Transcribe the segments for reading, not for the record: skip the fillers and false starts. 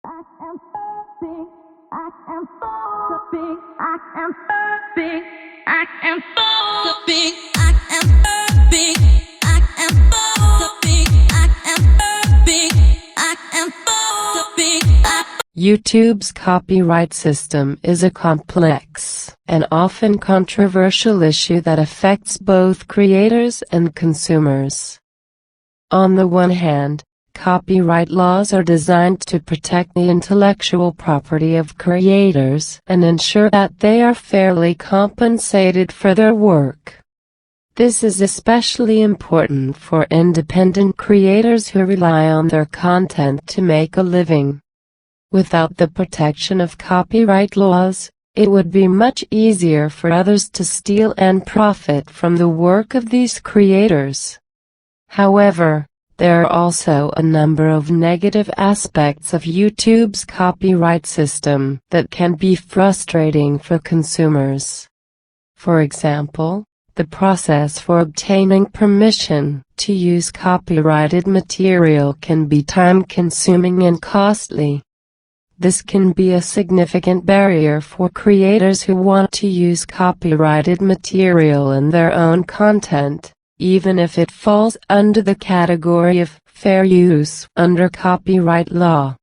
I am big. I am so big. I am big. I am so big. I am big. I am so big. I am big. I am so big. YouTube's copyright system is a complex and often controversial issue that affects both creators and consumers. On the one hand, copyright laws are designed to protect the intellectual property of creators and ensure that they are fairly compensated for their work. This is especially important for independent creators who rely on their content to make a living. Without the protection of copyright laws, it would be much easier for others to steal and profit from the work of these creators. However, there are also a number of negative aspects of YouTube's copyright system that can be frustrating for consumers. For example, the process for obtaining permission to use copyrighted material can be time-consuming and costly. This can be a significant barrier for creators who want to use copyrighted material in their own content, even if it falls under the category of fair use under copyright law.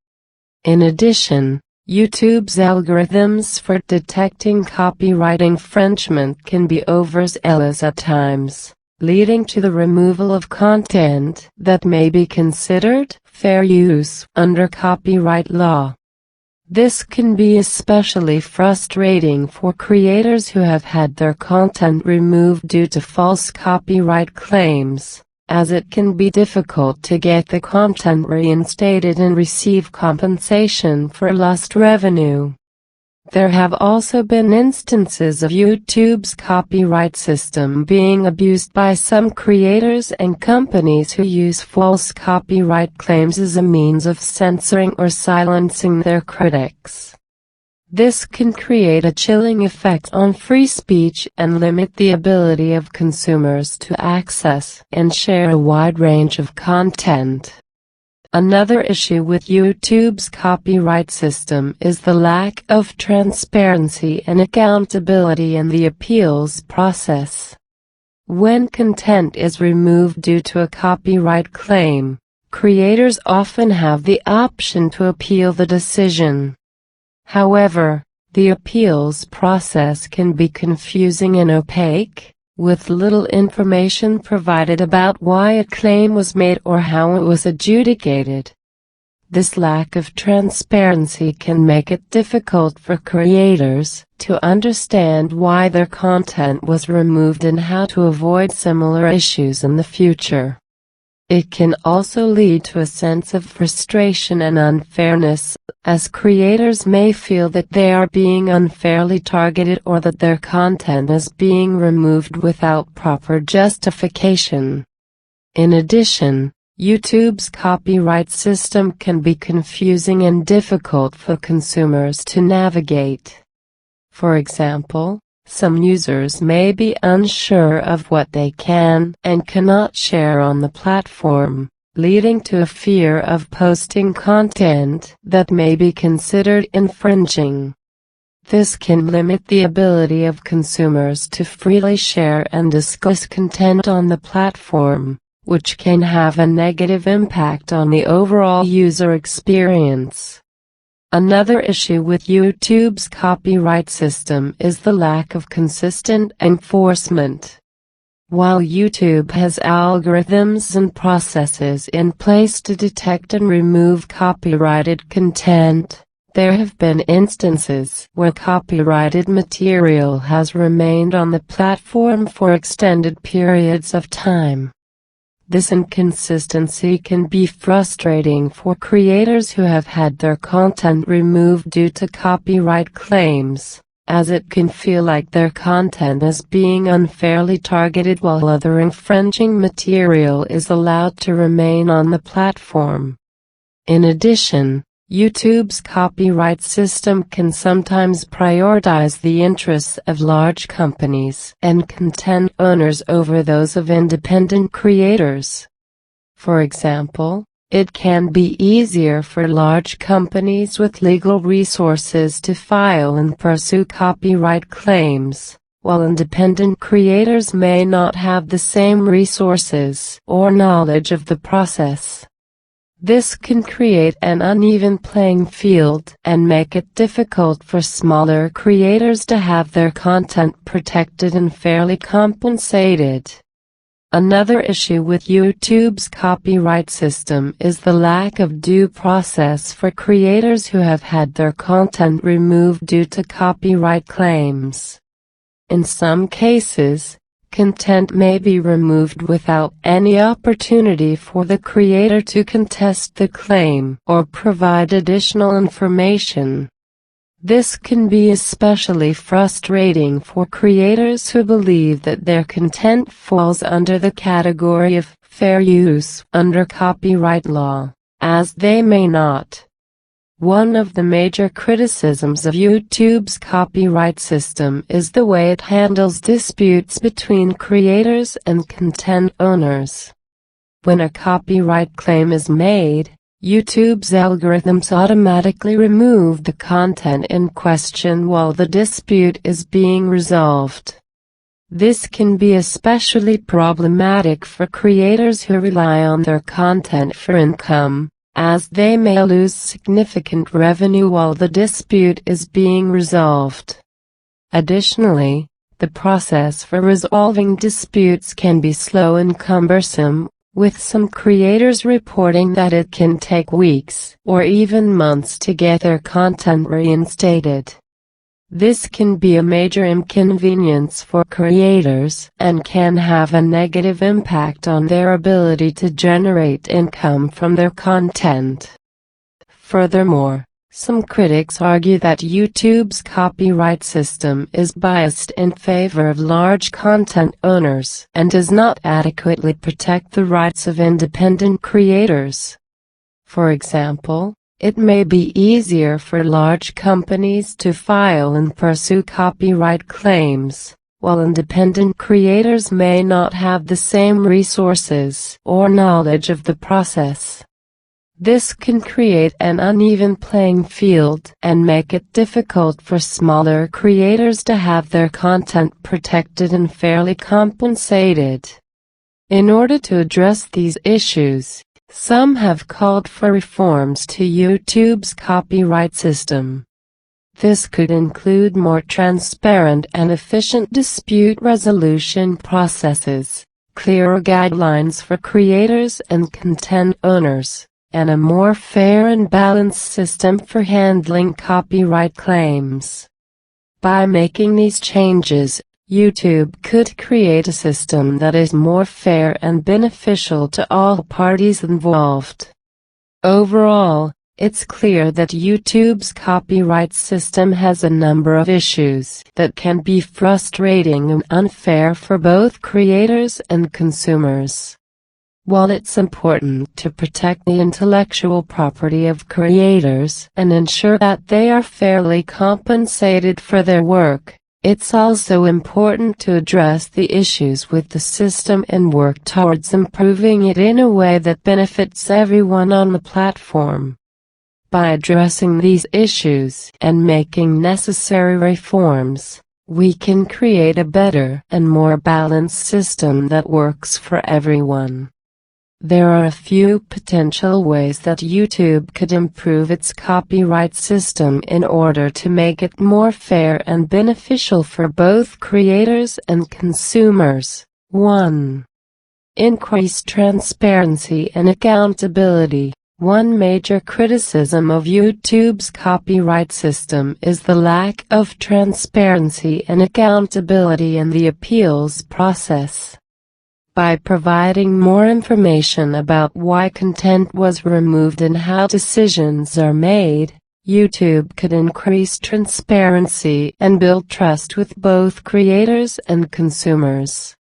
In addition, YouTube's algorithms for detecting copyright infringement can be overzealous at times, leading to the removal of content that may be considered fair use under copyright law. This can be especially frustrating for creators who have had their content removed due to false copyright claims, as it can be difficult to get the content reinstated and receive compensation for lost revenue. There have also been instances of YouTube's copyright system being abused by some creators and companies who use false copyright claims as a means of censoring or silencing their critics. This can create a chilling effect on free speech and limit the ability of consumers to access and share a wide range of content. Another issue with YouTube's copyright system is the lack of transparency and accountability in the appeals process. When content is removed due to a copyright claim, creators often have the option to appeal the decision. However, the appeals process can be confusing and opaque, with little information provided about why a claim was made or how it was adjudicated. This lack of transparency can make it difficult for creators to understand why their content was removed and how to avoid similar issues in the future. It can also lead to a sense of frustration and unfairness, as creators may feel that they are being unfairly targeted or that their content is being removed without proper justification. In addition, YouTube's copyright system can be confusing and difficult for consumers to navigate. For example, some users may be unsure of what they can and cannot share on the platform, leading to a fear of posting content that may be considered infringing. This can limit the ability of consumers to freely share and discuss content on the platform, which can have a negative impact on the overall user experience. Another issue with YouTube's copyright system is the lack of consistent enforcement. While YouTube has algorithms and processes in place to detect and remove copyrighted content, there have been instances where copyrighted material has remained on the platform for extended periods of time. This inconsistency can be frustrating for creators who have had their content removed due to copyright claims, as it can feel like their content is being unfairly targeted while other infringing material is allowed to remain on the platform. In addition, YouTube's copyright system can sometimes prioritize the interests of large companies and content owners over those of independent creators. For example, It can be easier for large companies with legal resources to file and pursue copyright claims, while independent creators may not have the same resources or knowledge of the process. This can create an uneven playing field and make it difficult for smaller creators to have their content protected and fairly compensated. Another issue with YouTube's copyright system is the lack of due process for creators who have had their content removed due to copyright claims. In some cases, content may be removed without any opportunity for the creator to contest the claim or provide additional information. This can be especially frustrating for creators who believe that their content falls under the category of fair use under copyright law, as they may not. One of the major criticisms of YouTube's copyright system is the way it handles disputes between creators and content owners. When a copyright claim is made, YouTube's algorithms automatically remove the content in question while the dispute is being resolved. This can be especially problematic for creators who rely on their content for income, as they may lose significant revenue while the dispute is being resolved. Additionally, the process for resolving disputes can be slow and cumbersome, with some creators reporting that it can take weeks or even months to get their content reinstated. This can be a major inconvenience for creators and can have a negative impact on their ability to generate income from their content. Furthermore, some critics argue that YouTube's copyright system is biased in favor of large content owners and does not adequately protect the rights of independent creators. For example, it may be easier for large companies to file and pursue copyright claims, while independent creators may not have the same resources or knowledge of the process. This can create an uneven playing field and make it difficult for smaller creators to have their content protected and fairly compensated. In order to address these issues, some have called for reforms to YouTube's copyright system. This could include more transparent and efficient dispute resolution processes, clearer guidelines for creators and content owners, and a more fair and balanced system for handling copyright claims. By making these changes, YouTube could create a system that is more fair and beneficial to all parties involved. Overall, it's clear that YouTube's copyright system has a number of issues that can be frustrating and unfair for both creators and consumers. While it's important to protect the intellectual property of creators and ensure that they are fairly compensated for their work, it's also important to address the issues with the system and work towards improving it in a way that benefits everyone on the platform. By addressing these issues and making necessary reforms, we can create a better and more balanced system that works for everyone. There are a few potential ways that YouTube could improve its copyright system in order to make it more fair and beneficial for both creators and consumers. 1. Increase transparency and accountability. One major criticism of YouTube's copyright system is the lack of transparency and accountability in the appeals process. By providing more information about why content was removed and how decisions are made, YouTube could increase transparency and build trust with both creators and consumers.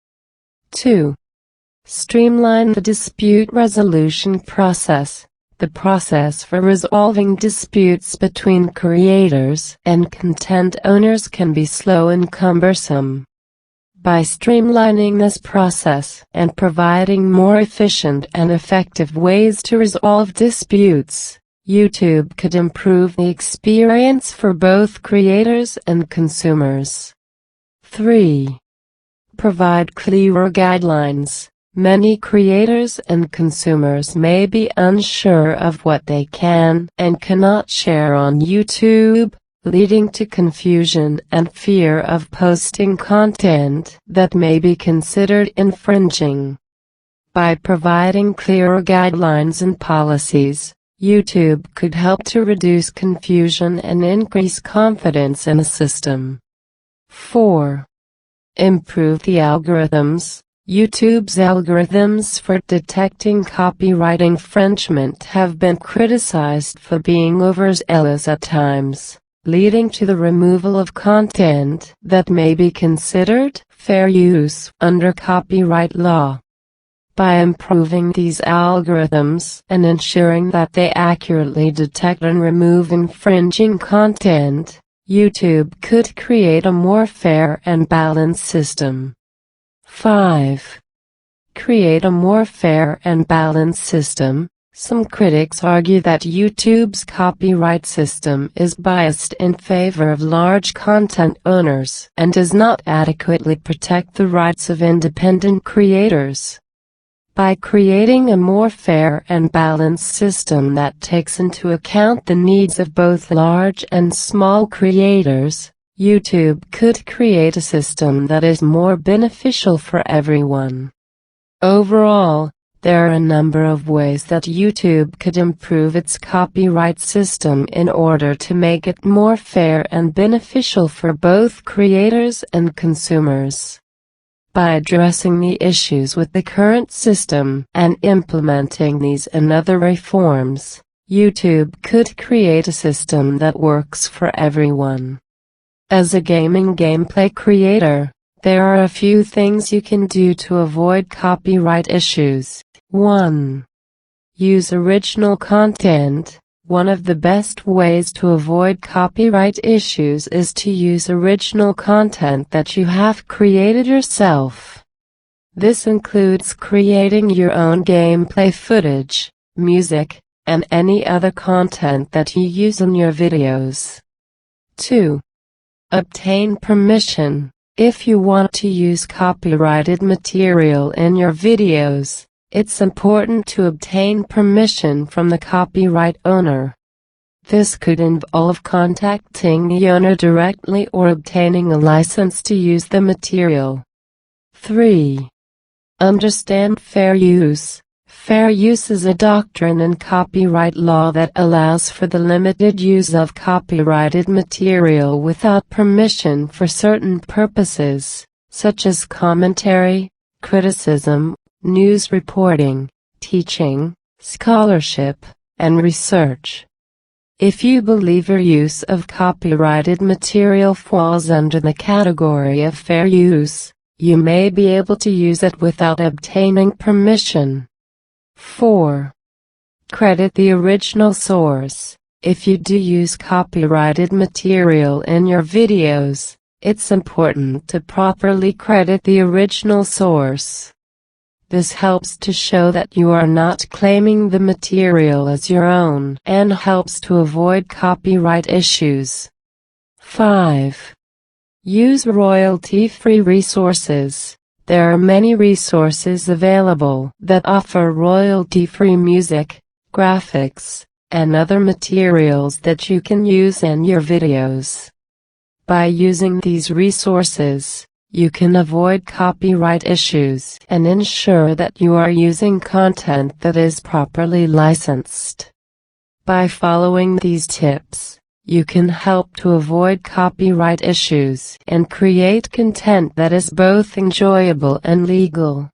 2. Streamline the dispute resolution process. The process for resolving disputes between creators and content owners can be slow and cumbersome. By streamlining this process and providing more efficient and effective ways to resolve disputes, YouTube could improve the experience for both creators and consumers. 3. Provide clearer guidelines. Many creators and consumers may be unsure of what they can and cannot share on YouTube, leading to confusion and fear of posting content that may be considered infringing. By providing clearer guidelines and policies, YouTube could help to reduce confusion and increase confidence in the system. 4. Improve the algorithms. YouTube's algorithms for detecting copyright infringement have been criticized for being overzealous at times, leading to the removal of content that may be considered fair use under copyright law. By improving these algorithms and ensuring that they accurately detect and remove infringing content, YouTube could create a more fair and balanced system. 5. Create a more fair and balanced system. Some critics argue that YouTube's copyright system is biased in favor of large content owners and does not adequately protect the rights of independent creators. By creating a more fair and balanced system that takes into account the needs of both large and small creators, YouTube could create a system that is more beneficial for everyone. Overall, there are a number of ways that YouTube could improve its copyright system in order to make it more fair and beneficial for both creators and consumers. By addressing the issues with the current system and implementing these and other reforms, YouTube could create a system that works for everyone. As a gaming gameplay creator, there are a few things you can do to avoid copyright issues. 1. Use original content. One of the best ways to avoid copyright issues is to use original content that you have created yourself. This includes creating your own gameplay footage, music, and any other content that you use in your videos. 2. Obtain permission. If you want to use copyrighted material in your videos, it's important to obtain permission from the copyright owner. This could involve contacting the owner directly or obtaining a license to use the material. 3. Understand fair use. Fair use is a doctrine in copyright law that allows for the limited use of copyrighted material without permission for certain purposes, such as commentary, criticism, news reporting, teaching, scholarship, and research. If you believe your use of copyrighted material falls under the category of fair use, you may be able to use it without obtaining permission. 4. Credit the original source. If you do use copyrighted material in your videos, it's important to properly credit the original source. This helps to show that you are not claiming the material as your own and helps to avoid copyright issues. 5. Use royalty-free resources. There are many resources available that offer royalty-free music, graphics, and other materials that you can use in your videos. By using these resources, you can avoid copyright issues and ensure that you are using content that is properly licensed. By following these tips, you can help to avoid copyright issues and create content that is both enjoyable and legal.